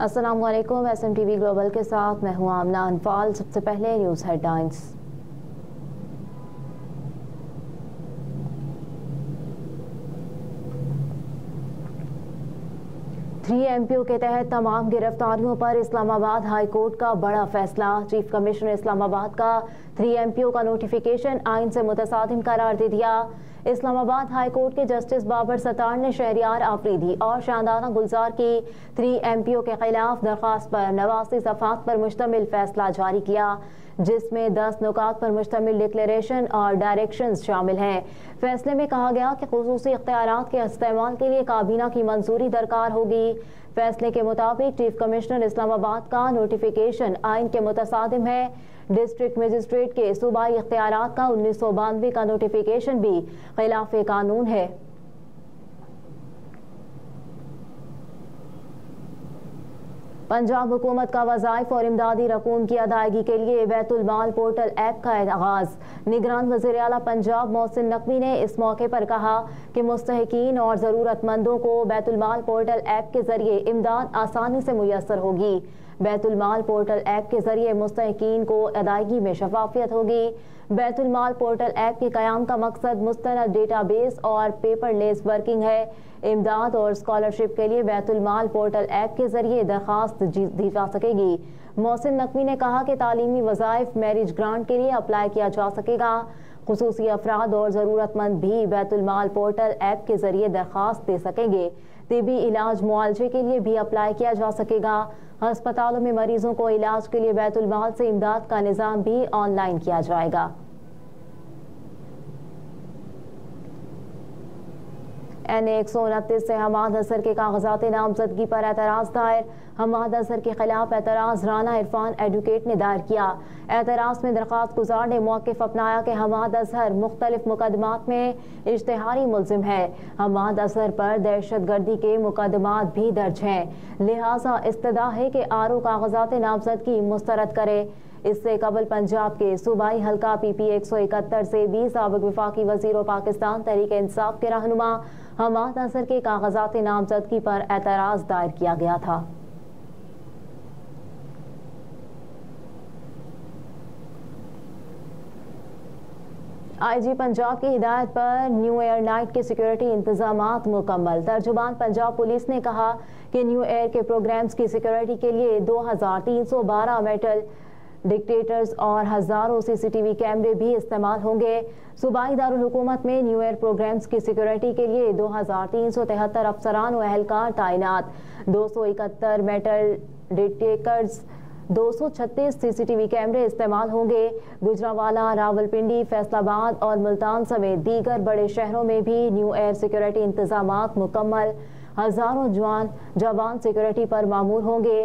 अस्सलाम वालेकुम। SMTV global के साथ मैं हूं आमना अनफाल। सबसे पहले न्यूज़ हेडलाइंस। थ्री MPO के तहत तमाम गिरफ्तारियों पर इस्लामाबाद हाई कोर्ट का बड़ा फैसला। चीफ कमिश्नर इस्लामाबाद का 3 MPO का नोटिफिकेशन आइन से मुतसादिम करार दे दिया। इस्लामाबाद हाई कोर्ट के जस्टिस बाबर सत्तार ने शहरियार आफरीदी और शानदाना गुलजार की 3 MPO के खिलाफ दरख्वास्त पर 89 सफ़हात पर मुश्तमिल फैसला जारी किया, जिसमें 10 नुकात पर मुश्तमिल डिक्लेरेशन और डायरेक्शंस शामिल हैं। फैसले में कहा गया कि खुसूसी इख्तियारात के इस्तेमाल के लिए काबीना की मंजूरी दरकार होगी। फैसले के मुताबिक चीफ कमिश्नर इस्लामाबाद का नोटिफिकेशन आइन के मुतसादिम है। डिस्ट्रिक्ट मजिस्ट्रेट के सूबाई इख्तियारात का 1992 का नोटिफिकेशन भी खिलाफ कानून है। पंजाब हुकूमत का वज़ाइफ और इमदादी रकूम की अदायगी के लिए बैतुल माल पोर्टल ऐप का आगाज़। निगरान वज़ीर आला पंजाब मोहसिन नकवी ने इस मौके पर कहा कि मुस्तहिकीन और ज़रूरतमंदों को बैतुल माल पोर्टल ऐप के ज़रिए इमदाद आसानी से मुयस्सर होगी। बैतुल माल पोर्टल ऐप के ज़रिए मुस्तहिकीन को अदायगी में शफाफियत होगी। बैतुल माल पोर्टल ऐप के क़याम का मकसद मुस्तनद डेटाबेस और पेपरलेस वर्किंग है। इमदाद और स्कॉलरशिप के लिए बैतुल माल पोर्टल ऐप के जरिए दरख्वास्त दी जा सकेगी। मोहसिन नकवी ने कहा कि तालीमी वज़ाइफ मैरिज ग्रांट के लिए अप्लाई किया जा सकेगा। खुसूसी अफराद और ज़रूरतमंद भी बैतुल माल पोर्टल ऐप के जरिए दरख्वास्त दे सकेंगे। तिबी इलाज मुआलजे के लिए भी अप्लाई किया जा सकेगा। अस्पतालों में मरीजों को इलाज के लिए बैतुल माल से इमदाद का निज़ाम भी ऑनलाइन किया जाएगा। NA 129 से हमाद अजहर के कागजात नामजदगी पर एतराज़ दायर। हमाद अजहर के खिलाफ एतराज़ राना इरफान एडवोकेट ने दायर किया। एतराज़ में दरख्वास्त गुजार ने मौक़िफ़ अपनाया कि हमाद अजहर मुख्तलिफ मुकदमात में इश्तिहारी मुल्ज़िम है। हमाद अजहर पर दहशत गर्दी के मुकदमात भी दर्ज हैं, लिहाजा इस्तदा है कि RO कागजात नामजदगी मुस्तरद करे। इससे कबल पंजाब के सूबाई हल्का PP 171 से भी साबिक़ वफाकी वज़ीर पाकिस्तान तहरीक इंसाफ के रहनुमा हमाद अजहर के कागजात नामजदगी पर एतराज़ दायर किया गया था। IG पंजाब की हिदायत पर न्यू ईयर नाइट के सिक्योरिटी इंतजामात मुकम्मल। तर्जुमान पंजाब पुलिस ने कहा कि न्यू ईयर के प्रोग्राम्स की सिक्योरिटी के लिए 2312 मेटल डिक्टेटर्स और हज़ारों CCTV कैमरे भी इस्तेमाल होंगे। सूबाई दारुल हुकूमत में न्यू ईयर प्रोग्राम्स की सिक्योरिटी के लिए 2373 अफसरान व एहलकार तैनात। 271 मेटल डिटेक्टर्स, 236 CCTV कैमरे इस्तेमाल होंगे। गुजरांवाला, रावलपिंडी, फैसलाबाद और मुल्तान समेत दीगर बड़े शहरों में भी न्यू ईयर सिक्योरिटी इंतजामात मुकम्मल। हज़ारों जवान सिक्योरिटी पर मामूर होंगे।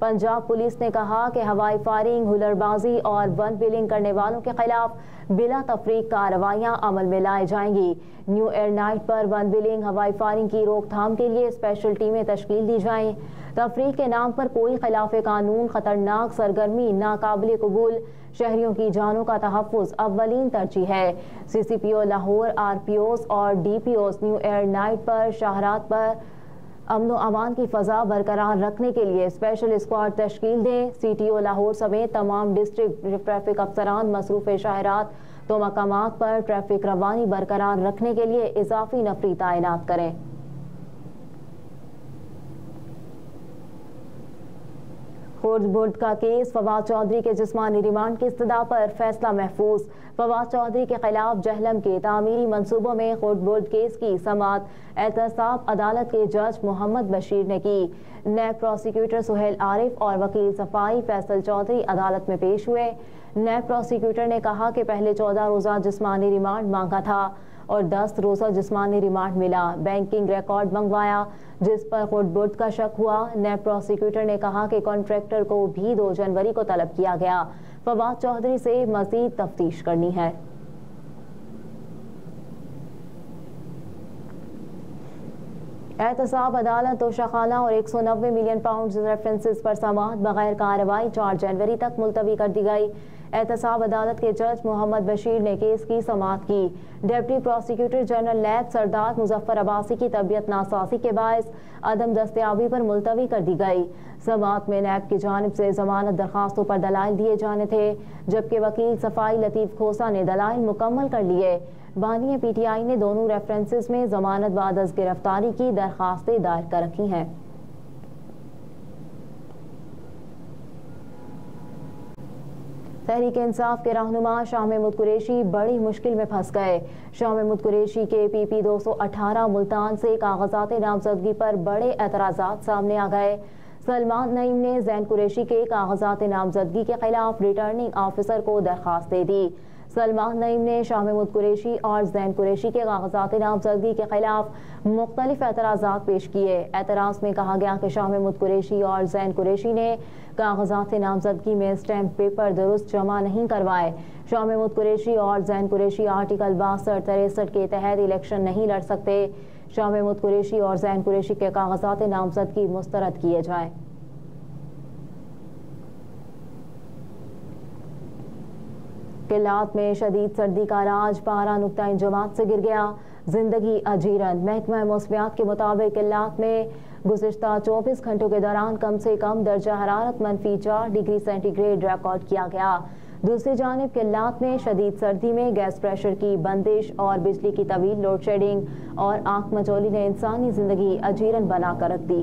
पंजाब पुलिस ने कहा कि हवाई फायरिंग, हुलरबाजी और वन बिलिंग करने वालों के खिलाफ बिला तफरीक कार्रवाइयां अमल में लाई जाएंगी। न्यू ईयर नाइट पर वन बिलिंग, हवाई फायरिंग की रोकथाम के लिए स्पेशल टीमें तश्कील दी जाएं। तफरीक के नाम पर कोई खिलाफ कानून खतरनाक सरगर्मी नाकाबिल कबूल। शहरियों की जानों का तहफ़्फ़ुज़ अव्वलीन तरजीह है। CCPO लाहौर, RPOs और DPOs न्यू ईयर नाइट पर शाहरात पर अमन व अमान की फ़ज़ा बरकरार रखने के लिए स्पेशल स्क्वाड तश्कील दें। CTO लाहौर समेत तमाम डिस्ट्रिक्ट ट्रैफिक अफसरान मसरूफ़ शाहरात तो मकामात पर ट्रैफिक रवानी बरकरार रखने के लिए इजाफी नफरी तैनात करें। खुर्द-बुर्द का केस, फवाद चौधरी के जिस्मानी रिमांड की इस्तदा पर फैसला महफूज। फवाद चौधरी के खिलाफ जहलम के तामीरी मंसूबों में खुर्द-बुर्द केस की समाअत एहतसाब अदालत के जज मोहम्मद बशीर ने की। नैब प्रोसिक्यूटर सुहेल आरिफ और वकील सफाई फैसल चौधरी अदालत में पेश हुए। नैब प्रोसिक्यूटर ने कहा कि पहले 14 रोज़ा जिस्मानी रिमांड मांगा था और 10 रोज़ा जिस्मानी रिमांड मिला। बैंकिंग रिकॉर्ड मंगवाया जिस पर खुर्द-बुर्द का शक हुआ। नैब प्रोसिक्यूटर ने कहा कि कॉन्ट्रैक्टर को भी 2 जनवरी को तलब किया गया। फवाद चौधरी से मज़ीद तफ्तीश करनी है। एहतसाब अदालत तोशाखाना और 190 मिलियन पाउंड रेफरेंसेस पर समाअत बगैर कार्रवाई 4 जनवरी तक मुलतवी कर दी गई। एहतसाब अदालत के जज मोहम्मद बशीर ने केस की समाअत की। डिप्टी प्रोसिक्यूटर जनरल नैब सरदार मुजफ्फर अब्बासी की तबीयत नासाजी के बायस अदम दस्तयाबी पर मुलतवी कर दी गई। समाअत में नैब की जानिब से जमानत दरखास्तों पर दलाइल दिए जाने थे, जबकि वकील सफाई लतीफ खोसा ने दलाइल मुकम्मल कर लिए। बानी PTI ने दोनों रेफरेंसेस में जमानत बाद अज गिरफ्तारी की दरखास्तें दायर कर रखी हैं। तहरीक इंसाफ के रहनुमा शाह महमूद कुरैशी बड़ी मुश्किल में फंस गए। शाह महमूद कुरैशी के PP 218 मुल्तान से कागजात नामजदगी पर बड़े एतराज़ात सामने आ गए। सलमान नईम ने जैन कुरैशी के कागजात नामजदगी के खिलाफ रिटर्निंग ऑफिसर को दरखास्त दे दी। सलमान नईम ने शाह महमूद कुरैशी और जैन कुरैशी के कागजात नामजदगी के खिलाफ मुख्तलिफ एतराज़ात पेश किए। एतराज़ में कहा गया कि शाह महमूद कुरैशी और जैन कुरैशी ने कागजात नामजदगी में स्टैम्प पेपर दुरुस्त जमा नहीं करवाए। शाह महमूद कुरैशी और जैन कुरैशी आर्टिकल 62-63 के तहत इलेक्शन नहीं लड़ सकते। शाह महमूद कुरैशी और जैन कुरैशी के कागजात नामजदगी मुस्तरद किए जाए। किल्लात में शदीद सर्दी का राज पारा नुक्ता जमात से गिर गया। जिंदगी अजीरन। महकमा मौसमियात के मुताबिक किल्लात में गुज़िश्ता 24 घंटों के दौरान कम से कम दर्जा हरारत -4 डिग्री सेंटीग्रेड रिकॉर्ड किया गया। दूसरी जानिब किल्लात में शदीद सर्दी में गैस प्रेशर की बंदिश और बिजली की तवील लोड शेडिंग और आंख मचोली ने इंसानी जिंदगी अजीरन बनाकर रख दी।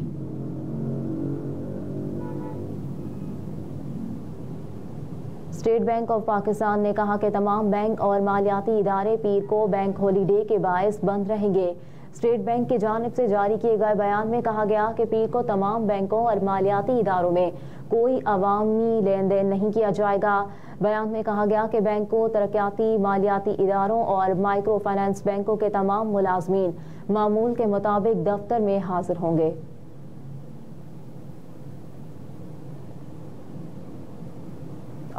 स्टेट बैंक ऑफ पाकिस्तान ने कहा कि तमाम बैंक और मालियाती इदारे पीर को बैंक हॉलीडे के बायस बंद रहेंगे। स्टेट बैंक की जानिब से जारी किए गए बयान में कहा गया कि पीर को तमाम बैंकों और मालियाती इदारों में कोई अवामी लेन देन नहीं किया जाएगा। बयान में कहा गया कि बैंकों, तरक्याती मालियाती इदारों और माइक्रो फाइनेंस बैंकों के तमाम मुलाजमीन मामूल के मुताबिक दफ्तर में हाजिर होंगे।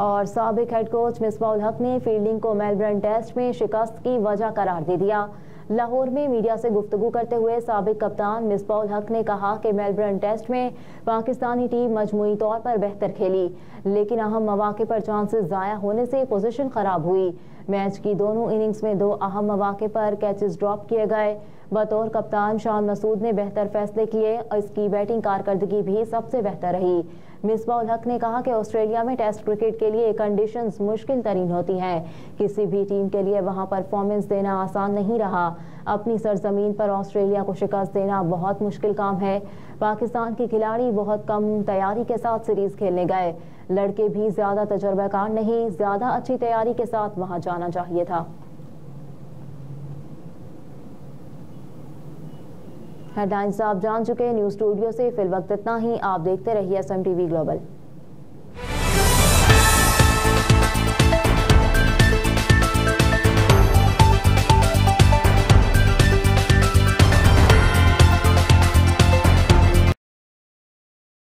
और साबिक हेड कोच मिसबाउल हक ने फील्डिंग को मेलबर्न टेस्ट में शिकस्त की वजह करार दे दिया। लाहौर में मीडिया से गुफ्तगू करते हुए साबिक कप्तान मिसबाउल हक ने कहा कि मेलबर्न टेस्ट में पाकिस्तानी टीम मजमूई तौर पर बेहतर खेली, लेकिन अहम मौके पर चांसेस ज़ाया होने से पोजीशन खराब हुई। मैच की दोनों इनिंग्स में 2 अहम मौके पर कैचेस ड्रॉप किए गए। बतौर कप्तान शान मसूद ने बेहतर फैसले किए और इसकी बैटिंग कारकर्दगी भी सबसे बेहतर रही। मिसबाउल हक ने कहा कि ऑस्ट्रेलिया में टेस्ट क्रिकेट के लिए कंडीशंस मुश्किल तरीन होती हैं। किसी भी टीम के लिए वहां परफॉर्मेंस देना आसान नहीं रहा। अपनी सरजमीन पर ऑस्ट्रेलिया को शिकस्त देना बहुत मुश्किल काम है। पाकिस्तान के खिलाड़ी बहुत कम तैयारी के साथ सीरीज खेलने गए। लड़के भी ज्यादा तजुर्बाकार नहीं, ज्यादा अच्छी तैयारी के साथ वहां जाना चाहिए था। हेडलाइंस आप जान चुके। न्यूज़ स्टूडियो से फिल वक्त इतना ही। आप देखते रहिए SMTV ग्लोबल।